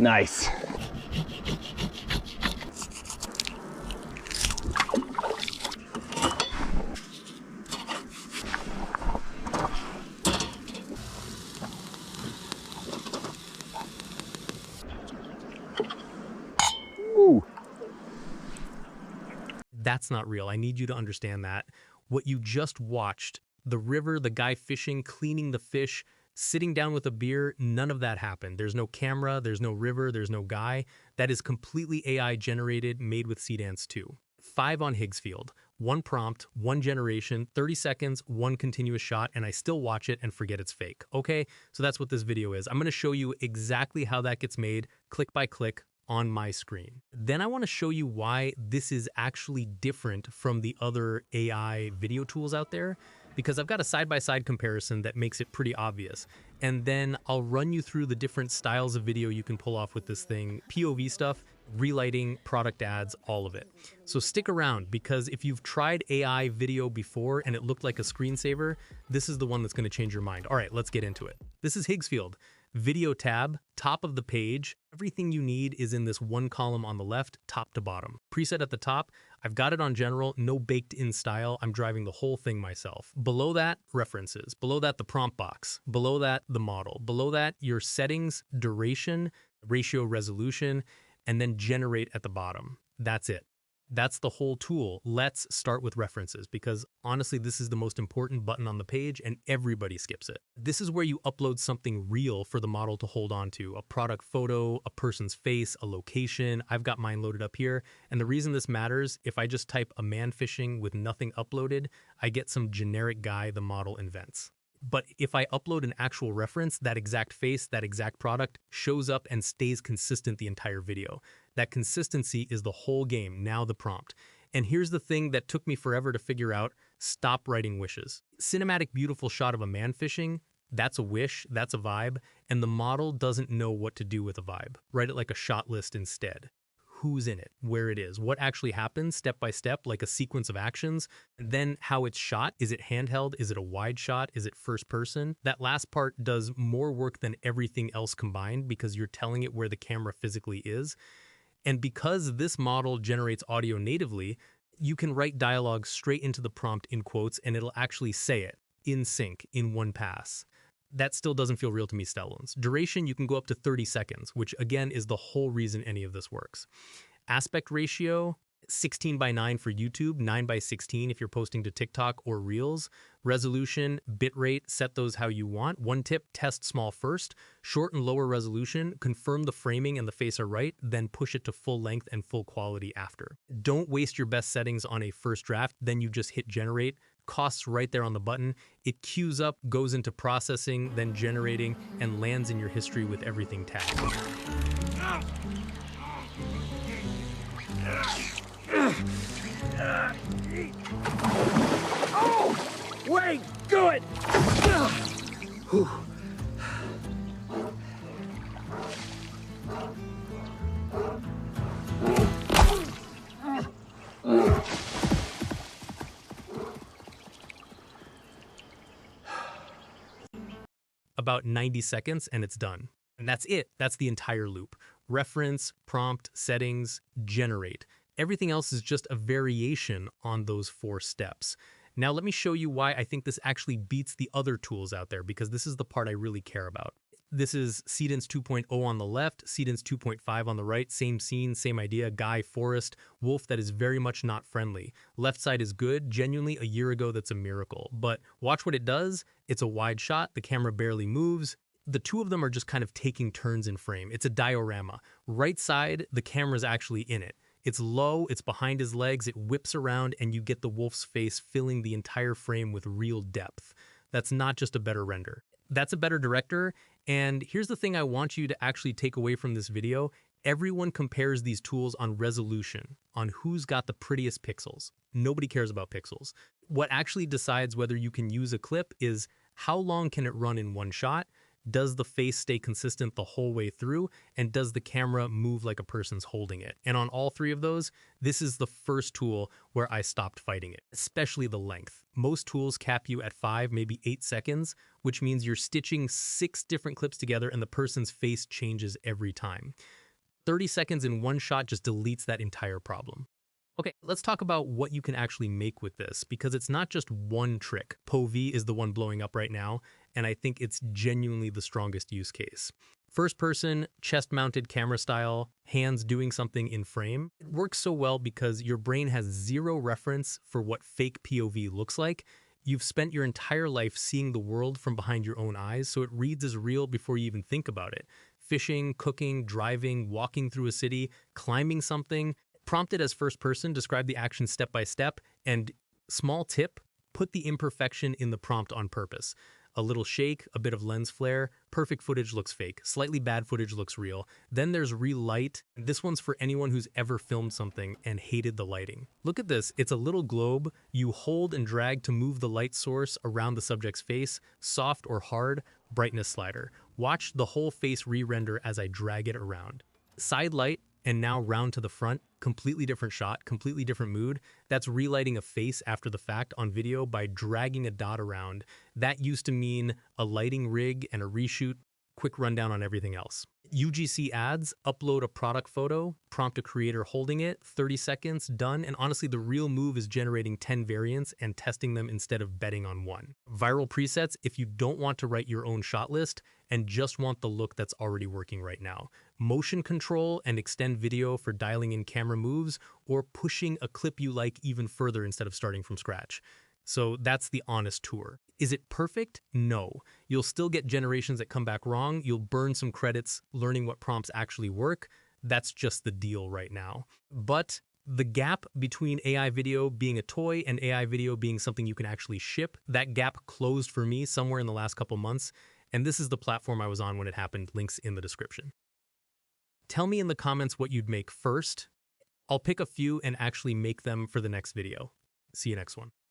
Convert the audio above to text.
Nice. Ooh. That's not real. I need you to understand that. What you just watched, the river, the guy fishing, cleaning the fish, sitting down with a beer, none of that happened. There's no camera, there's no river, there's no guy. That is completely AI generated, made with Seedance 2. 5 on Higgsfield, 1 prompt, 1 generation, 30 seconds, 1 continuous shot, and I still watch it and forget it's fake. Okay, so that's what this video is. I'm gonna show you exactly how that gets made, click by click, on my screen. Then I want to show you why this is actually different from the other AI video tools out there, because I've got a side-by-side comparison that makes it pretty obvious. And then I'll run you through the different styles of video you can pull off with this thing, POV stuff, relighting, product ads, all of it. So stick around, because if you've tried AI video before and it looked like a screensaver, this is the one that's going to change your mind. All right, let's get into it. This is Higgsfield. Video tab, top of the page. Everything you need is in this one column on the left, top to bottom. Preset at the top, I've got it on general, no baked in style. I'm driving the whole thing myself. Below that, references. Below that, the prompt box. Below that, the model. Below that, your settings, duration, ratio, resolution, and then generate at the bottom. That's it. That's the whole tool. Let's start with references, because honestly, this is the most important button on the page and everybody skips it. This is where you upload something real for the model to hold on to, a product photo, a person's face, a location. I've got mine loaded up here. And the reason this matters, if I just type a man fishing with nothing uploaded, I get some generic guy the model invents. But if I upload an actual reference, that exact face, that exact product shows up and stays consistent the entire video. That consistency is the whole game, now the prompt. And here's the thing that took me forever to figure out: stop writing wishes. Cinematic, beautiful shot of a man fishing, that's a wish, that's a vibe, and the model doesn't know what to do with a vibe. Write it like a shot list instead. Who's in it, where it is, what actually happens step by step, like a sequence of actions, and then how it's shot. Is it handheld? Is it a wide shot? Is it first person? That last part does more work than everything else combined, because you're telling it where the camera physically is. And because this model generates audio natively, you can write dialogue straight into the prompt in quotes and it'll actually say it in sync in one pass. That still doesn't feel real to me, Stellans. Duration, you can go up to 30 seconds, which again is the whole reason any of this works. Aspect ratio, 16:9 for YouTube, 9:16 if you're posting to TikTok or Reels. Resolution, bitrate, set those how you want. One tip, test small first. Short and lower resolution, confirm the framing and the face are right, then push it to full length and full quality after. Don't waste your best settings on a first draft, then you just hit generate. Costs right there on the button. It queues up, goes into processing, then generating, and lands in your history with everything tagged. Oh! Wait! Good! About 90 seconds and it's done. And that's it. That's the entire loop. Reference, prompt, settings, generate. Everything else is just a variation on those 4 steps. Now let me show you why I think this actually beats the other tools out there, because this is the part I really care about. This is Seedance 2.0 on the left, Seedance 2.5 on the right, same scene, same idea, guy, forest, wolf that is very much not friendly. Left side is good, genuinely a year ago that's a miracle. But watch what it does. It's a wide shot, the camera barely moves. The two of them are just kind of taking turns in frame. It's a diorama. Right side, the camera's actually in it. It's low, it's behind his legs, it whips around, and you get the wolf's face filling the entire frame with real depth. That's not just a better render. That's a better director, and here's the thing I want you to actually take away from this video. Everyone compares these tools on resolution, on who's got the prettiest pixels. Nobody cares about pixels. What actually decides whether you can use a clip is how long can it run in one shot. Does the face stay consistent the whole way through? And does the camera move like a person's holding it? And on all three of those, this is the first tool where I stopped fighting it, especially the length. Most tools cap you at 5, maybe 8 seconds, which means you're stitching 6 different clips together and the person's face changes every time. 30 seconds in one shot just deletes that entire problem. Okay, let's talk about what you can actually make with this, because it's not just one trick. POV is the one blowing up right now, and I think it's genuinely the strongest use case. First person, chest mounted camera style, hands doing something in frame. It works so well because your brain has zero reference for what fake POV looks like. You've spent your entire life seeing the world from behind your own eyes, so it reads as real before you even think about it. Fishing, cooking, driving, walking through a city, climbing something. Prompted as first person, describe the action step by step, and small tip, put the imperfection in the prompt on purpose. A little shake, a bit of lens flare, perfect footage looks fake, slightly bad footage looks real. Then there's relight. This one's for anyone who's ever filmed something and hated the lighting. Look at this, it's a little globe. You hold and drag to move the light source around the subject's face, soft or hard, brightness slider. Watch the whole face re-render as I drag it around. Side light, and now round to the front, completely different shot, completely different mood. That's relighting a face after the fact on video by dragging a dot around. That used to mean a lighting rig and a reshoot. Quick rundown on everything else. UGC ads, upload a product photo, prompt a creator holding it, 30 seconds, done. And honestly, the real move is generating 10 variants and testing them instead of betting on one. Viral presets, if you don't want to write your own shot list and just want the look that's already working right now. Motion control and extend video for dialing in camera moves or pushing a clip you like even further instead of starting from scratch. So that's the honest tour. Is it perfect? No. You'll still get generations that come back wrong. You'll burn some credits learning what prompts actually work. That's just the deal right now. But the gap between AI video being a toy and AI video being something you can actually ship, that gap closed for me somewhere in the last couple months. And this is the platform I was on when it happened. Links in the description. Tell me in the comments what you'd make first. I'll pick a few and actually make them for the next video. See you next one.